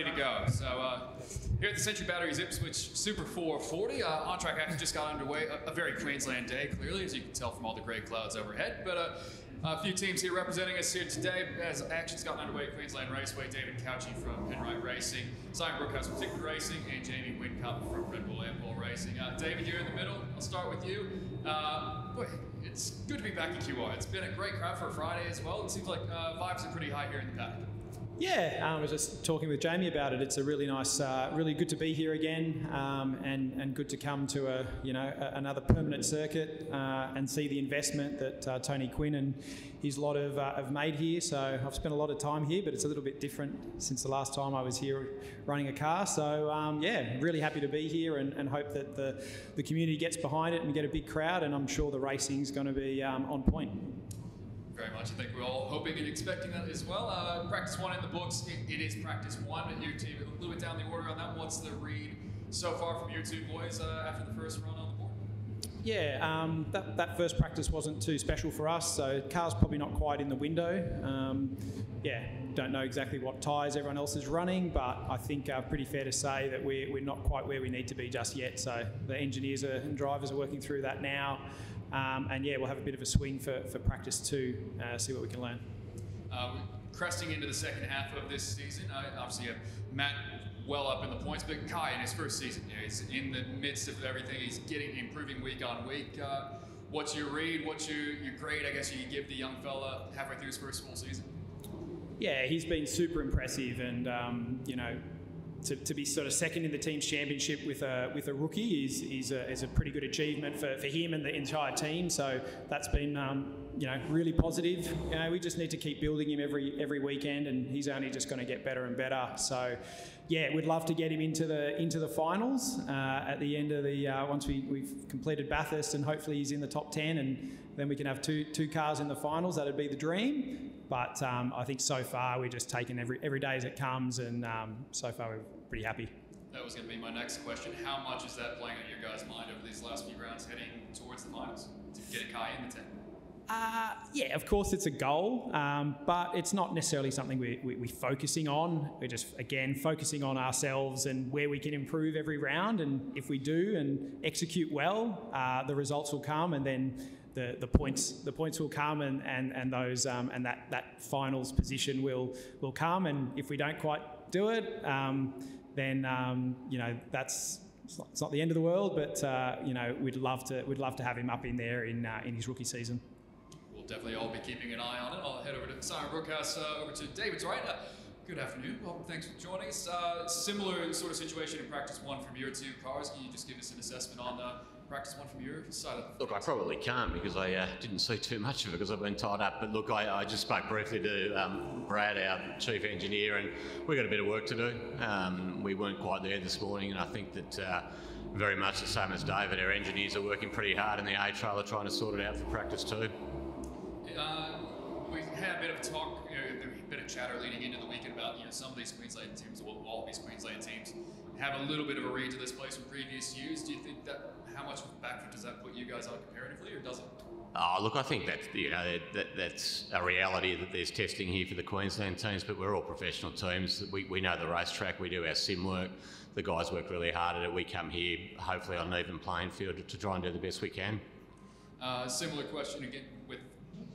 ready to go. So here at the Century Batteries Ipswich Super 440, on-track action just got underway. A very Queensland day, clearly, as you can tell from all the grey clouds overhead. But a few teams here representing us here today as action's gotten underway at Queensland Raceway. David Cauchi from Penite Racing, Brookhouse from Tickford Racing, and Jamie Whincup from Red Bull Ampol Racing. David, you're in the middle. I'll start with you. Boy, it's good to be back in QR. It's been a great crowd for a Friday as well. It seems like vibes are pretty high here in the paddock. Yeah, I was just talking with Jamie about it. It's a really nice, really good to be here again, and good to come to another permanent circuit and see the investment that Tony Quinn and his lot have made here. So I've spent a lot of time here, but it's a little bit different since the last time I was here running a car. So yeah, really happy to be here and hope that the community gets behind it and get a big crowd. And I'm sure the racing's going to be on point. Very much. I think we're all hoping and expecting that as well. Practice one in the books. It is practice one. Your team a little bit down the order on that. What's the read so far from your two boys after the first run on the board? Yeah, that first practice wasn't too special for us, so car's probably not quite in the window. Yeah, don't know exactly what tyres everyone else is running, but I think pretty fair to say that we're not quite where we need to be just yet. So the engineers and drivers are working through that now. And yeah, we'll have a bit of a swing for practice two, see what we can learn. Cresting into the second half of this season, obviously you have Matt well up in the points, but Kai in his first season, he's in the midst of everything. He's improving week on week. What's your read? What's your grade, I guess, you give the young fella halfway through his first full season? Yeah, he's been super impressive, and to be sort of second in the team's championship with a rookie is a pretty good achievement for him and the entire team. So that's been really positive. We just need to keep building him every weekend, and he's only just going to get better and better. So yeah, we'd love to get him into the finals at the end of the once we've completed Bathurst, and hopefully he's in the top 10, and then we can have two cars in the finals. That'd be the dream. But I think so far we're just taking every day as it comes, and so far we're pretty happy. That was going to be my next question. How much is that playing on your guys' mind over these last few rounds heading towards the finals to get a Kai in the 10? Yeah, of course it's a goal, but it's not necessarily something we're focusing on. We're just, again, focusing on ourselves and where we can improve every round. And if we do and execute well, the results will come, and then the points will come, and those and that finals position will come. And if we don't quite do it, then it's not the end of the world. But we'd love to have him up in there in his rookie season. We'll definitely all be keeping an eye on it. I'll head over to Brookhouse, over to David's right. Good afternoon. Well, thanks for joining us. Similar sort of situation in practice one from your two cars. Can you just give us an assessment on practice one from your side of the Look, I probably can't, because I didn't see too much of it because I've been tied up. But look, I just spoke briefly to Brad, our chief engineer, and we've got a bit of work to do. We weren't quite there this morning, and I think that very much the same as David, our engineers are working pretty hard in the A trailer trying to sort it out for practice two. We had a bit of talk, a bit of chatter leading into the weekend about some of these Queensland teams, well, all these Queensland teams have a little bit of a read to this place from previous years. Do you think that how much of a backfoot does that put you guys on comparatively, or does it? Look, I think that's a reality that there's testing here for the Queensland teams, but we're all professional teams. We know the racetrack, we do our sim work, the guys work really hard at it. We come here hopefully on an even playing field to try and do the best we can. Similar question again with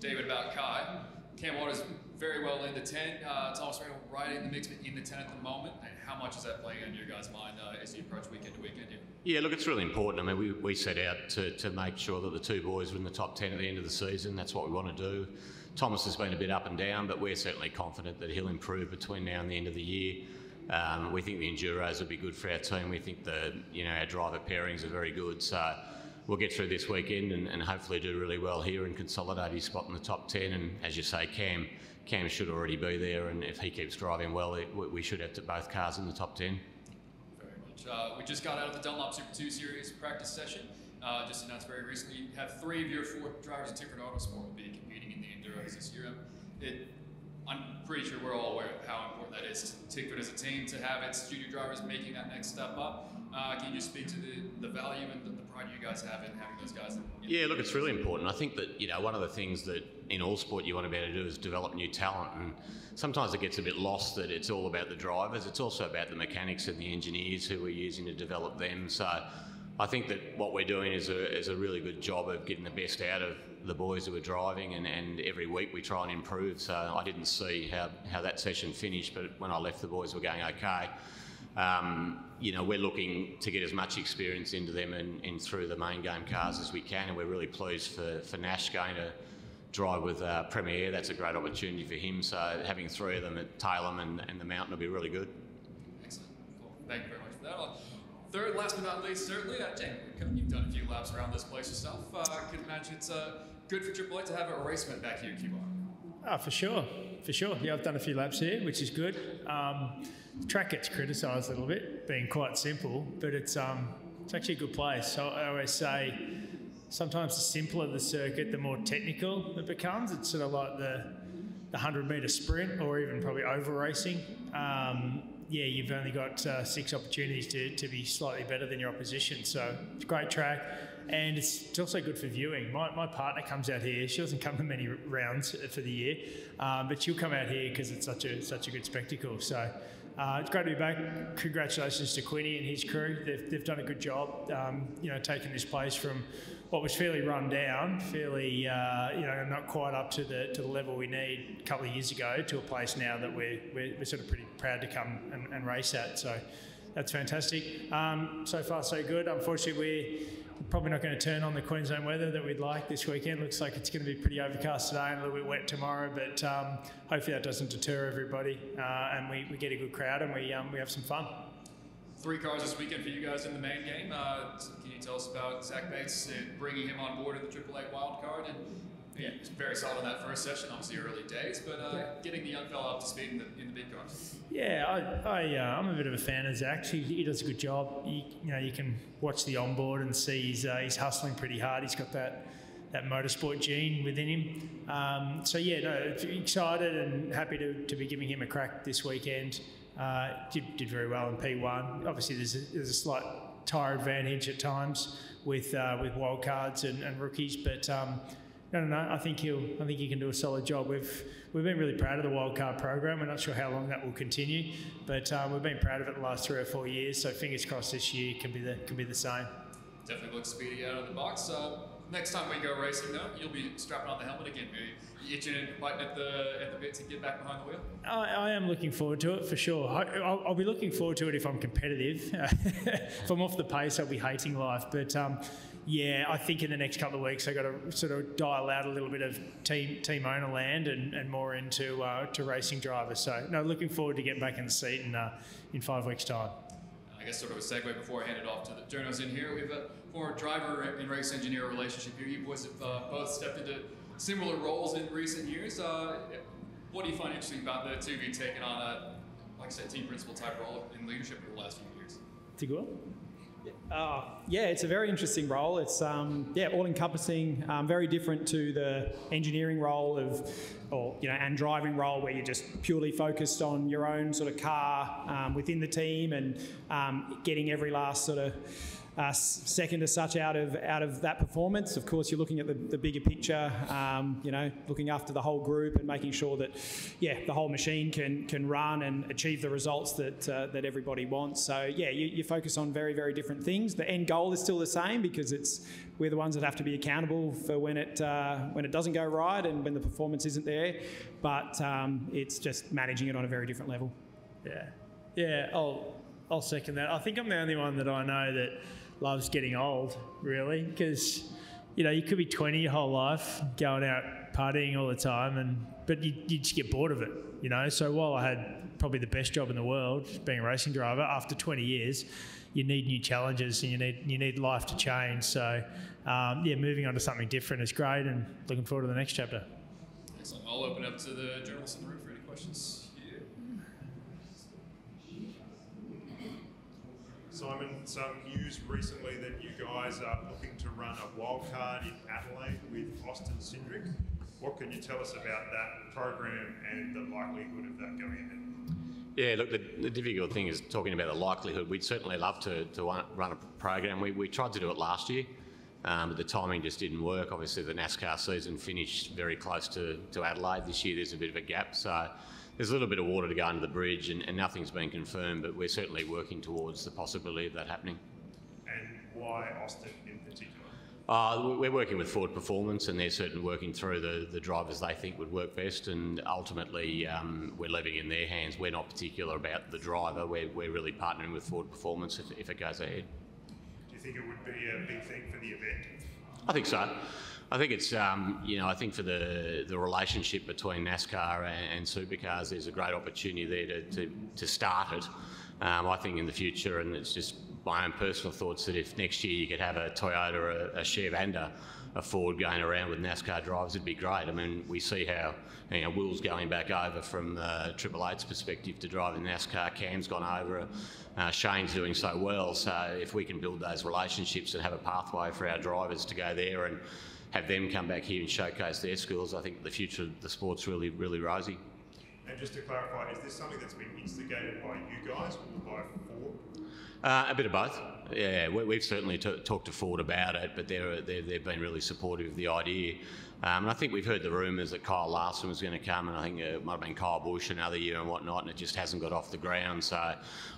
David about Kai. Cam Waters very well in the 10. Thomas Randall right in the mix, but in the 10 at the moment. And how much is that playing on your guys' mind as you approach weekend to weekend here? Yeah, look, it's really important. I mean, we set out to make sure that the two boys were in the top 10 at the end of the season. That's what we want to do. Thomas has been a bit up and down, but we're certainly confident that he'll improve between now and the end of the year. We think the Enduros will be good for our team. We think our driver pairings are very good. So we'll get through this weekend and hopefully do really well here and consolidate his spot in the top 10. And as you say, Cam should already be there, and if he keeps driving well, we should have both cars in the top 10. Very much. We just got out of the Dunlop Super 2 Series practice session. Just announced very recently, you have 3 of your 4 drivers in Tickford Autosport will be competing in the Enduros this year. I'm pretty sure we're all aware of how important that is to Tickford as a team to have its junior drivers making that next step up. Can you just speak to the value and the pride you guys have in having those guys? Yeah, look, it's really important. I think that one of the things that in all sport you want to be able to do is develop new talent, and sometimes it gets a bit lost that it's all about the drivers. It's also about the mechanics and the engineers who we're using to develop them. So I think that what we're doing is a really good job of getting the best out of the boys who are driving, and every week we try and improve. So I didn't see how that session finished, but when I left, the boys were going okay. You know, we're looking to get as much experience into them and through the main game cars as we can, and we're really pleased for Nash going to drive with Premier. That's a great opportunity for him. So having three of them at Tailem and the Mountain will be really good. Excellent. Cool. Thank you very much for that. Third, last but not least, certainly, Jamie, you've done a few laps around this place yourself. I can imagine it's good for Triple Eight to have a race event back here in Cuba. Oh, for sure. Yeah, I've done a few laps here, which is good. The track gets criticised a little bit, being quite simple, but it's actually a good place. So I always say, sometimes the simpler the circuit, the more technical it becomes. It's sort of like the 100-metre sprint, or even probably over racing. Yeah, you've only got 6 opportunities to be slightly better than your opposition. So it's a great track, and it's also good for viewing. My partner comes out here. She doesn't come to many rounds for the year, but she'll come out here because it's such a good spectacle. So it's great to be back. Congratulations to Quinny and his crew. They've done a good job, you know, taking this place from what was fairly run down, fairly, you know, not quite up to the level we need a couple of years ago, to a place now that we're sort of pretty proud to come and race at. So that's fantastic. So far, so good. Unfortunately, we're probably not going to turn on the Queensland weather that we'd like this weekend. Looks like it's going to be pretty overcast today and a little bit wet tomorrow, but hopefully that doesn't deter everybody, and we get a good crowd and we have some fun. 3 cars this weekend for you guys in the main game. Can you tell us about Zach Bates bringing him on board in the Triple Eight wildcard? And yeah, it's very solid in that first session, obviously early days, but getting the young fella up to speed in the big cars. Yeah, I'm a bit of a fan of Zach. He does a good job. You know, you can watch the onboard and see he's hustling pretty hard. He's got that motorsport gene within him. So yeah, no, excited and happy to be giving him a crack this weekend. Did very well in P1. Obviously, there's a slight tyre advantage at times with wildcards and rookies, but no. I think he can do a solid job. We've been really proud of the wildcard program. We're not sure how long that will continue, but we've been proud of it the last 3 or 4 years. So fingers crossed this year can be the same. Definitely looks speedy out of the box. Next time we go racing, though, you'll be strapping on the helmet again. Are you itching and biting at the bit to get back behind the wheel? I am looking forward to it, for sure. I'll be looking forward to it if I'm competitive. If I'm off the pace, I'll be hating life. But yeah, I think in the next couple of weeks I've got to sort of dial out a little bit of team owner land and more into to racing drivers. So no, looking forward to getting back in the seat in 5 weeks' time. I guess sort of a segue before I hand it off to the journos in here. We have a former driver and race engineer relationship here. You boys have both stepped into similar roles in recent years. What do you find interesting about the two of you taking on a, like I said, team principal type role in leadership over the last few years? It's a good. Yeah, it's a very interesting role. It's all-encompassing, very different to the engineering role and driving role where you're just purely focused on your own sort of car within the team and getting every last sort of second as such out of that performance. Of course, you're looking at the bigger picture, looking after the whole group and making sure that, the whole machine can run and achieve the results that everybody wants. So, you focus on very, very different things. The end goal is still the same because we're the ones that have to be accountable for when it doesn't go right and when the performance isn't there. But it's just managing it on a very different level. Yeah, I'll second that. I think I'm the only one that I know that loves getting old, really, because you could be 20 your whole life, going out partying all the time, but you just get bored of it, So while I had probably the best job in the world, being a racing driver, after 20 years, you need new challenges and you need life to change. So moving on to something different is great, and looking forward to the next chapter. Excellent. I'll open up to the journalists in the room for any questions. Simon, some news recently that you guys are looking to run a wildcard in Adelaide with Austin Cindric. What can you tell us about that program and the likelihood of that going ahead? Yeah, look, the difficult thing is talking about the likelihood. We'd certainly love to run a program. We tried to do it last year. but the timing just didn't work. Obviously, the NASCAR season finished very close to Adelaide this year. There's a bit of a gap, so there's a little bit of water to go under the bridge, and nothing's been confirmed, but we're certainly working towards the possibility of that happening. And why Austin in particular? We're working with Ford Performance, and they're certainly working through the drivers they think would work best, and ultimately we're leaving it in their hands. We're not particular about the driver. We're really partnering with Ford Performance if it goes ahead. Do you think it would be a big thing for the event? I think so. I think it's, I think for the relationship between NASCAR and supercars, there's a great opportunity there to start it. I think in the future, and it's just my own personal thoughts, that if next year you could have a Toyota, a Chev and a Ford going around with NASCAR drivers, it'd be great. I mean, we see how Will's going back over from Triple Eight's perspective to driving NASCAR. Cam's gone over. Shane's doing so well. So if we can build those relationships and have a pathway for our drivers to go there and have them come back here and showcase their skills, I think the future of the sport's really, really rosy. And just to clarify, is this something that's been instigated by you guys or by Ford? A bit of both. Yeah, we've certainly talked to Ford about it, but they've been really supportive of the idea. And I think we've heard the rumours that Kyle Larson was going to come, and I think it might have been Kyle Busch another year and whatnot, and it just hasn't got off the ground. So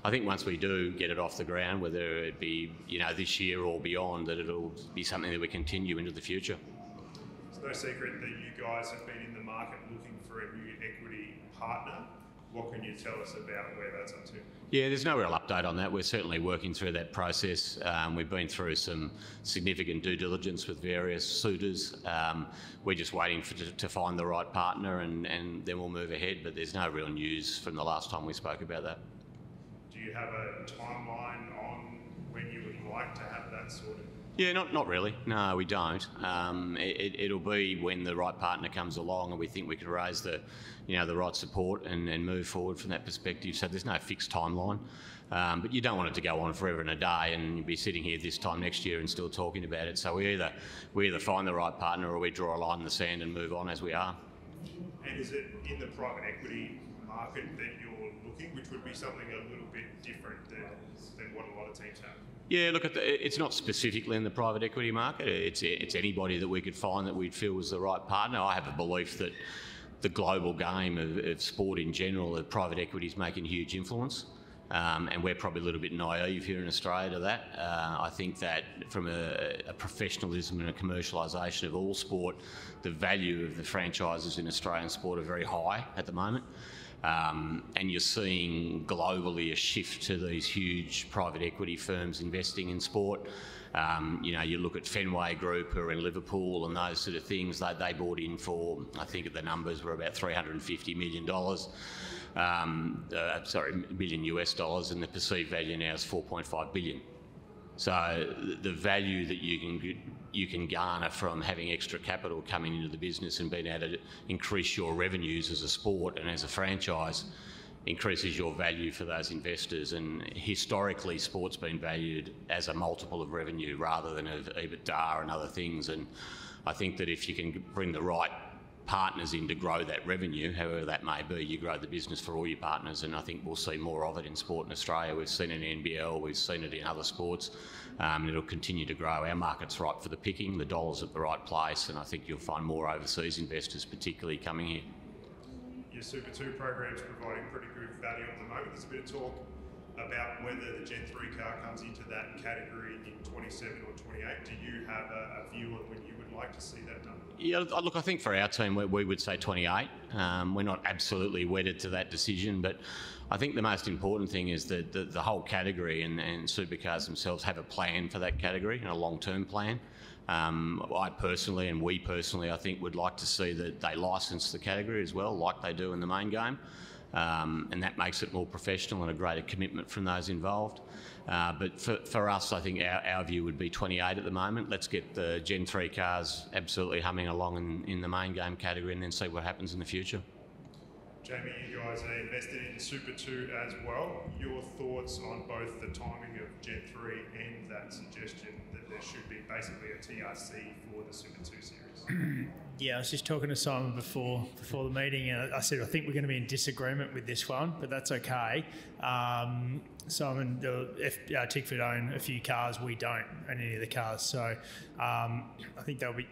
I think once we do get it off the ground, whether it be this year or beyond, that it'll be something that we continue into the future. It's no secret that you guys have been in the market looking for a new equity partner. What can you tell us about where that's up to? Yeah, there's no real update on that. We're certainly working through that process. We've been through some significant due diligence with various suitors. We're just waiting to find the right partner, and then we'll move ahead, but there's no real news from the last time we spoke about that. Do you have a timeline on when you would like to have that sorted? Yeah, not really. No, we don't. It'll be when the right partner comes along and we think we can raise the right support and move forward from that perspective. So there's no fixed timeline. But you don't want it to go on forever and a day and be sitting here this time next year and still talking about it. So we either find the right partner or we draw a line in the sand and move on as we are. And is it in the private equity market that you're looking, which would be something a little bit different than what a lot of teams have? Yeah, look, it's not specifically in the private equity market. It's anybody that we could find that we'd feel was the right partner. I have a belief that the global game of sport in general, that private equity is making huge influence. And we're probably a little bit naive here in Australia to that. I think that from a professionalism and a commercialisation of all sport, the value of the franchises in Australian sport are very high at the moment. And you're seeing globally a shift to these huge private equity firms investing in sport. You look at Fenway Group, who are in Liverpool, and those sort of things. They bought in for, I think the numbers were about $350 million. Million US dollars, and the perceived value now is 4.5 billion. So the value that you can garner from having extra capital coming into the business and being able to increase your revenues as a sport and as a franchise increases your value for those investors. And historically, sport's been valued as a multiple of revenue rather than of EBITDA and other things. And I think that if you can bring the right partners in to grow that revenue, however that may be, you grow the business for all your partners, and I think we'll see more of it in sport in Australia. We've seen it in NBL, we've seen it in other sports, and it'll continue to grow. Our market's ripe for the picking, the dollar's at the right place, and I think you'll find more overseas investors particularly coming here. Your Super 2 program's providing pretty good value at the moment. There's a bit of talk about whether the Gen 3 car comes into that category in 27 or 28. Do you have a view on when you would like to see that done? Yeah, look, I think for our team, we would say 28. We're not absolutely wedded to that decision, but I think the most important thing is that the whole category and supercars themselves have a plan for that category and a long-term plan. I personally, and we personally, I think would like to see that they license the category as well, like they do in the main game. And that makes it more professional and a greater commitment from those involved. But for us, I think our view would be 28 at the moment. Let's get the Gen 3 cars absolutely humming along in the main game category and then see what happens in the future. Jamie, you guys are invested in Super 2 as well. Your thoughts on both the timing of Gen 3 and that suggestion that there should be basically a TRC for the Super 2 series? Yeah, I was just talking to Simon before the meeting, and I said I think we're going to be in disagreement with this one, but that's okay. Simon, Tickford own a few cars, we don't own any of the cars, so I think they'll be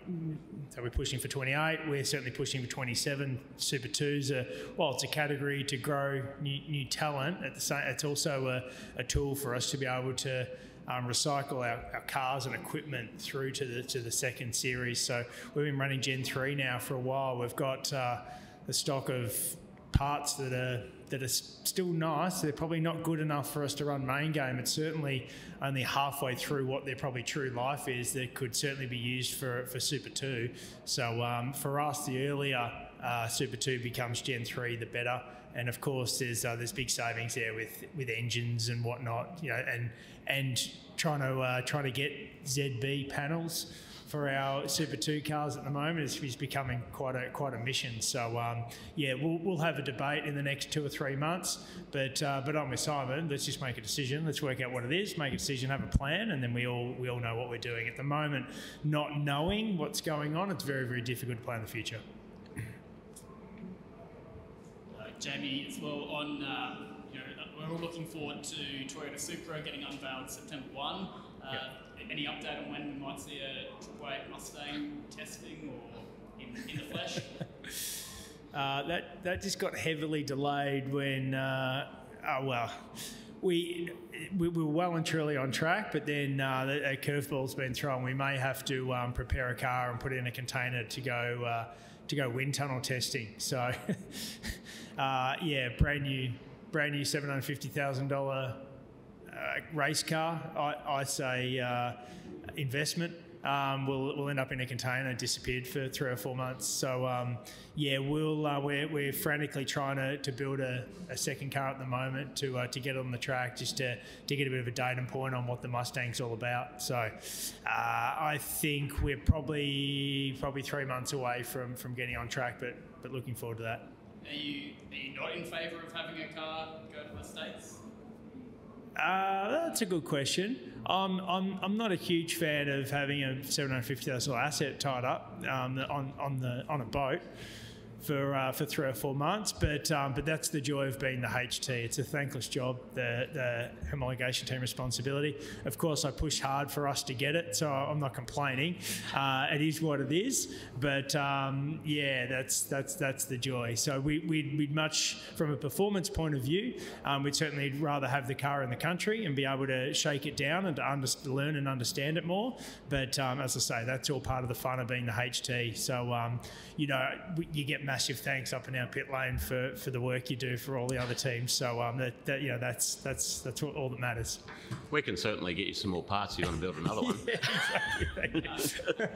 pushing for 28. We're certainly pushing for 27. Super 2s while it's a category to grow new talent, at the same, it's also a tool for us to be able to recycle our cars and equipment through to the second series. So we've been running Gen 3 now for a while. We've got a stock of parts that are still nice. They're probably not good enough for us to run main game. It's certainly only halfway through what their probably true life is that could certainly be used for Super 2. So for us, the earlier Super 2 becomes Gen 3, the better. And of course, there's big savings there with engines and whatnot, you know, and trying to get ZB panels for our Super 2 cars at the moment is becoming quite a mission. So yeah, we'll have a debate in the next 2 or 3 months. But I'm with Simon. Let's just make a decision. Let's work out what it is, make a decision, have a plan, and then we all know what we're doing. At the moment, not knowing what's going on, it's very, very difficult to plan the future. Jamie, as well, on we're all looking forward to Toyota Supra getting unveiled September 1. Any update on when we might see a Triple 8 Mustang testing or in the flesh? That just got heavily delayed when we were well and truly on track, but then a curveball's been thrown. We may have to prepare a car and put it in a container to go wind tunnel testing. So yeah, brand new $750,000 race car. I say investment. Will end up in a container, disappeared for 3 or 4 months. So yeah, we're frantically trying to build a second car at the moment to get it on the track, just to get a bit of a datum point on what the Mustang's all about. So I think we're probably 3 months away from getting on track, but looking forward to that. Are you not in favour of having a car go to the States? That's a good question. I'm not a huge fan of having a $750,000 asset tied up on a boat for 3 or 4 months, but that's the joy of being the HT. It's a thankless job, the homologation team responsibility. Of course, I pushed hard for us to get it, so I'm not complaining. It is what it is, but yeah, that's the joy. So we'd much, from a performance point of view, we'd certainly rather have the car in the country and be able to shake it down and to learn and understand it more. But as I say, that's all part of the fun of being the HT. So you know, you get massive thanks up in our pit lane for the work you do for all the other teams. So you know, that's all that matters. We can certainly get you some more parts if you want to build another one. Yeah, exactly.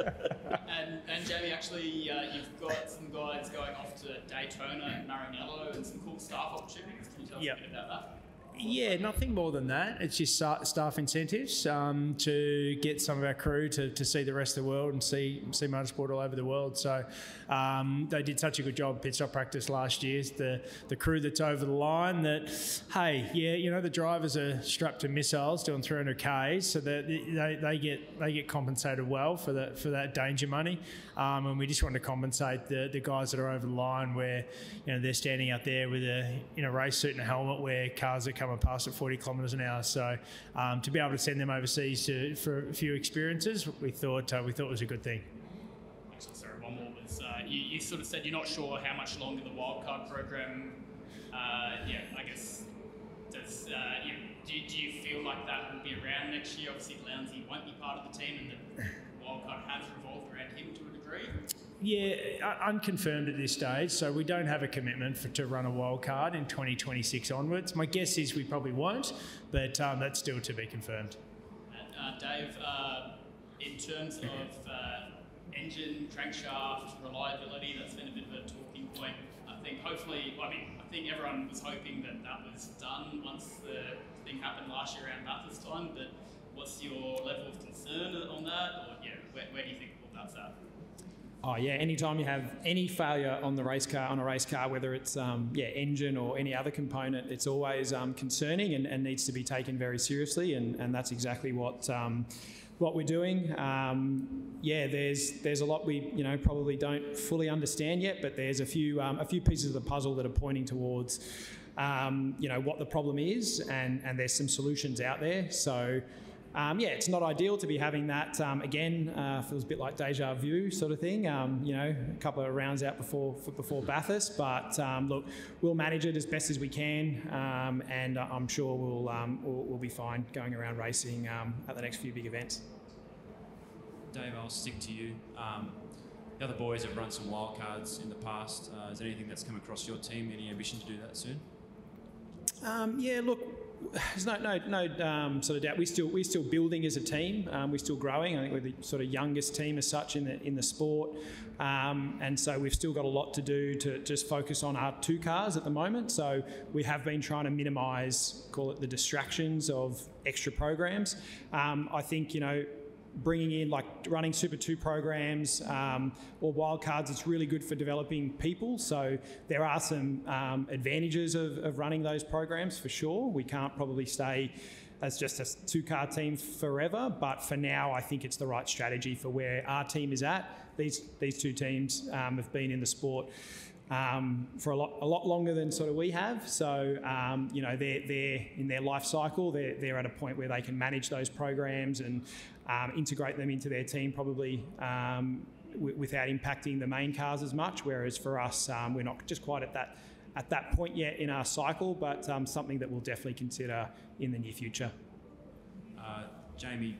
and Jamie, actually, you've got some guys going off to Daytona and Maranello and some cool staff opportunities. Can you tell us a bit about that? Yeah, nothing more than that. It's just staff incentives to get some of our crew to see the rest of the world and see motorsport all over the world. So they did such a good job pit stop practice last year. The crew that's over the line that, hey, yeah, you know, the drivers are strapped to missiles doing 300 Ks, so that they get compensated well for that danger money. And we just want to compensate the guys that are over the line where, you know, they're standing out there with a race suit and a helmet where cars are coming past at 40 kilometres an hour. So to be able to send them overseas for a few experiences, we thought was a good thing. Actually, sorry, one more was you sort of said you're not sure how much longer the wildcard program. I guess does do you feel like that will be around next year? Obviously, Lowndesy won't be part of the team, and the wildcard has revolved around him to a degree. Yeah, unconfirmed at this stage, so we don't have a commitment to run a wild card in 2026 onwards. My guess is we probably won't, but that's still to be confirmed. And Dave, in terms of engine, crankshaft, reliability, that's been a bit of a talking point. I think everyone was hoping that was done once the thing happened last year around Bathurst time, but what's your level of concern on that? Or where do you think all that's at? Oh yeah, anytime you have any failure on the race car, whether it's engine or any other component, it's always concerning and needs to be taken very seriously, and that's exactly what we're doing. There's a lot we probably don't fully understand yet, but there's a few pieces of the puzzle that are pointing towards what the problem is, and there's some solutions out there. So. It's not ideal to be having that again. Feels a bit like deja vu sort of thing. A couple of rounds out before Bathurst, but look, we'll manage it as best as we can, and I'm sure we'll be fine going around racing at the next few big events. Dave, I'll stick to you. The other boys have run some wildcards in the past. Is there anything that's come across your team? Any ambition to do that soon? There's no sort of doubt. We're still building as a team. We're still growing. I think we're the sort of youngest team as such in the sport, and so we've still got a lot to do to just focus on our 2 cars at the moment. So we have been trying to minimise, call it the distractions of extra programs. I think bringing in like running Super 2 programs or wildcards, it's really good for developing people. So there are some advantages of running those programs for sure. We can't probably stay as just a 2-car team forever, but for now I think it's the right strategy for where our team is at. These 2 teams have been in the sport for a lot longer than sort of we have. So they're in their life cycle. They're at a point where they can manage those programs and integrate them into their team probably without impacting the main cars as much. Whereas for us, we're not just quite at that point yet in our cycle, but something that we'll definitely consider in the near future. Jamie,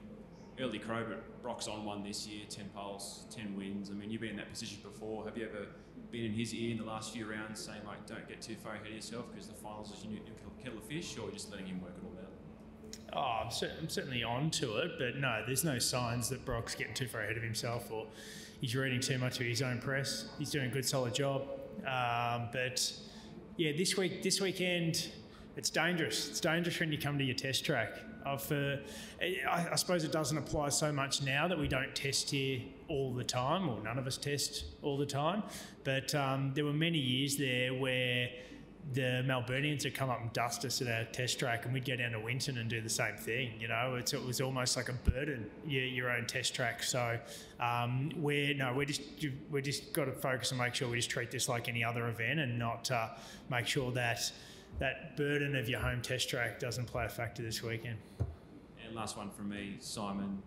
early Crow, Brock's on one this year, 10 poles, 10 wins. I mean, you've been in that position before. Have you ever been in his ear in the last few rounds saying, like, don't get too far ahead of yourself because the finals is your new kettle of fish, or just letting him work it all out? Oh, I'm certainly on to it, but no, there's no signs that Brock's getting too far ahead of himself or he's reading too much of his own press. He's doing a good, solid job. But yeah, this weekend, it's dangerous. It's dangerous when you come to your test track. I suppose it doesn't apply so much now that we don't test here all the time, or none of us test all the time. But there were many years there where the Melburnians would come up and dust us at our test track, and we'd go down to Winton and do the same thing. It was almost like a burden, your own test track. So we're just got to focus and make sure we just treat this like any other event, and not make sure that burden of your home test track doesn't play a factor this weekend. And last one from me, Simon.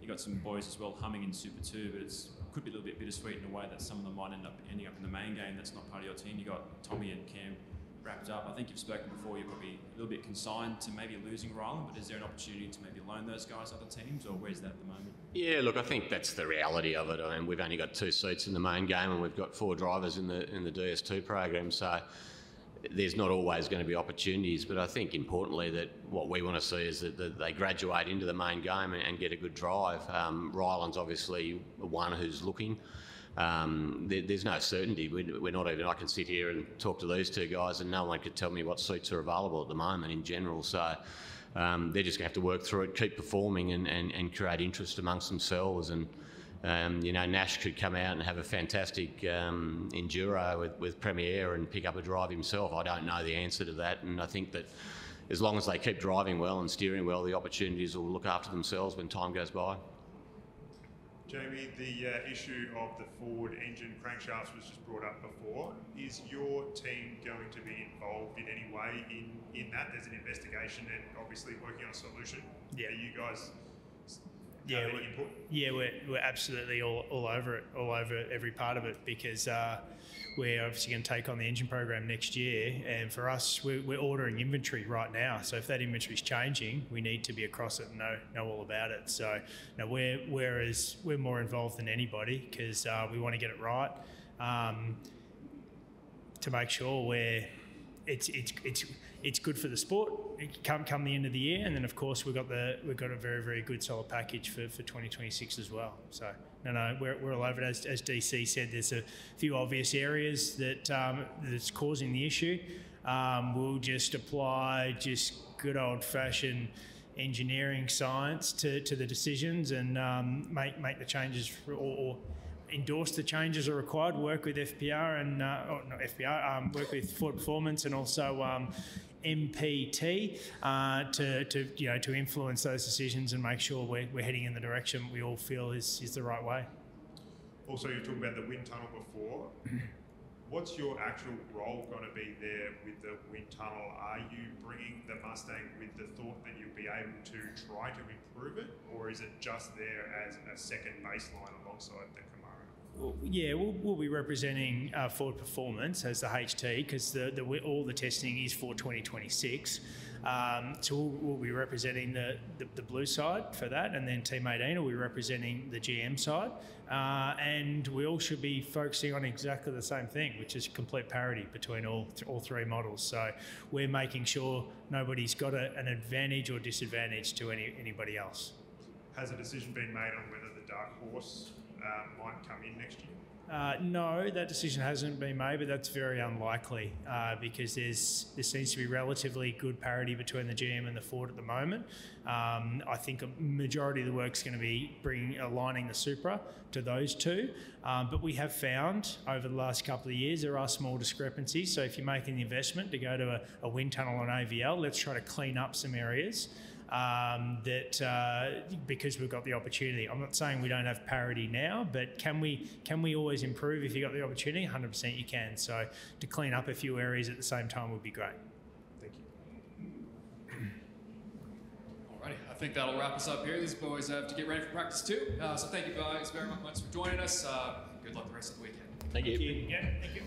You got some boys as well humming in Super 2, but could be a little bit bittersweet in a way that some of them might end up ending up in the main game that's not part of your team. You got Tommy and Cam wrapped up. I think you've spoken before, you're probably a little bit consigned to maybe losing Ryland, but is there an opportunity to maybe loan those guys other teams, or where's that at the moment? Yeah, look, I think that's the reality of it. I mean, we've only got 2 seats in the main game, and we've got 4 drivers in the DS2 program, so there's not always going to be opportunities, but I think importantly that what we want to see is that they graduate into the main game and get a good drive. Ryland's obviously one who's looking. There's no certainty. We're not even. I can sit here and talk to these 2 guys, and no one could tell me what seats are available at the moment in general. So they're just going to have to work through it, keep performing, and create interest amongst themselves. And Nash could come out and have a fantastic enduro with Premier and pick up a drive himself. I don't know the answer to that, and I think that as long as they keep driving well and steering well, the opportunities will look after themselves when time goes by. Jamie, the issue of the Ford engine crankshafts was just brought up before. Is your team going to be involved in any way in that? There's an investigation and obviously working on a solution. Yeah, you guys. We're absolutely all over it, all over every part of it, because we're obviously going to take on the engine program next year, and for us, we're ordering inventory right now. So if that inventory is changing, we need to be across it and know all about it. So we're more involved than anybody, because we want to get it right to make sure it's good for the sport come the end of the year, and then of course we've got a very, very good solid package for 2026 as well. So we're all over it. As DC said, there's a few obvious areas that's causing the issue. We'll just apply good old-fashioned engineering science to the decisions and make the changes, or endorse the changes are required, work with FPR and not FPR, work with Ford Performance and also MPT to influence those decisions and make sure we're heading in the direction we all feel is the right way. Also, you talked about the wind tunnel before. What's your actual role going to be there with the wind tunnel? Are you bringing the Mustang with the thought that you'll be able to try to improve it, or is it just there as a second baseline alongside the Camaro? Well, yeah, we'll be representing Ford Performance as the HT because all the testing is for 2026. So we'll be representing the blue side for that, and then Team 18 will be representing the GM side. And we all should be focusing on exactly the same thing, which is complete parity between all three models. So we're making sure nobody's got an advantage or disadvantage to anybody else. Has a decision been made on whether the Dark Horse might come in next year? No, that decision hasn't been made, but that's very unlikely because there seems to be relatively good parity between the GM and the Ford at the moment. I think a majority of the work's going to be aligning the Supra to those two, but we have found over the last couple of years there are small discrepancies. So if you're making the investment to go to a wind tunnel on AVL, let's try to clean up some areas. Because we've got the opportunity. I'm not saying we don't have parity now, but can we always improve if you got the opportunity? 100% you can. So to clean up a few areas at the same time would be great. Thank you. Alrighty, I think that'll wrap us up here. These boys have to get ready for practice too. So thank you guys very much for joining us. Good luck the rest of the weekend. Thank you. Yeah, thank you.